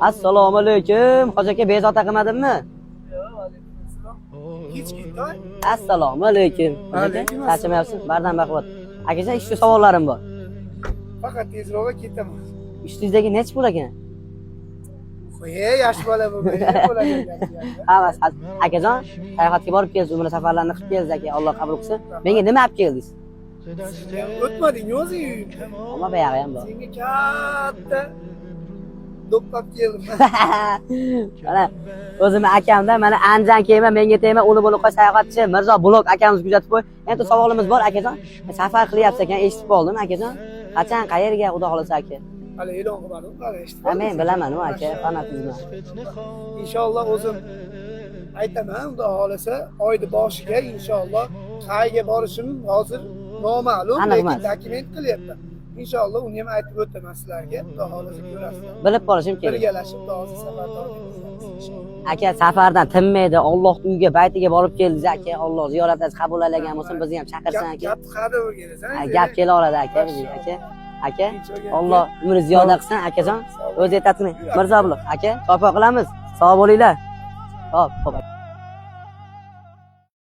Assalomu alaykum. Hoji aka bezovta qilmadimmi? Hech ketay. Assalomu alaykum. Alaykum assalom. Charchamayapsiz? Bardan baquvvat. Akajon, ishchi savollarim bor. Faqat tezroq ketaman. Ishtingizdagi necha pul ekan? Qo'y, yosh bola bo'lmay bo'ladi. Ha, bas. Akajon, sayohatga borib kelsiz, umra safarlarini qilib kelsiz aka. Alloh qabul qilsin. Menga nima olib keldingiz? O'tmading o'zing. Omma buyog'i ham bor. Senga katta do'ppab keldim. Mana o'zimni akamda mana Anjan kema, menga tegma, uni buni qo'y sayohatchi Mirzo Blok akamiz kuzatib qo'y. Endi savolimiz bor akajon. Safar qilyapsiz ekan, eshitib qoldim akajon. Qachon, qayerga, xudo xolasa aka? Hali e'lon qilmadim, qara eshitib. Ha, men bilaman u aka, fanatizman. Inshaalloh o'zim aytaman, xudo xolasa oyning boshiga inshaalloh qayga borishim hozir noma'lum, Aniq lekin emas. dokument qilyapman. Inshaalloh uni ham aytib o'taman sizlarga, xudo xolasa ko'rasizlar. Bilib qolishim kerak. Birgalashib hozir safardan o'tamiz. Aka safardan tinmaydi, Alloh uyga, baytiga borib keldiz aka. Alloh ziyoratingizni qabul aylagan bo'lsin, bizni ham chaqirsin aka. Gap qada o'rganasan. Gap kela oladi aka bizga aka. Aka, Alloh umrini ziyoda qilsin akajon. O'zi aytadimi? Mirzo Blok aka, topa qilamiz. Sog' bo'linglar. Hop, xo'p.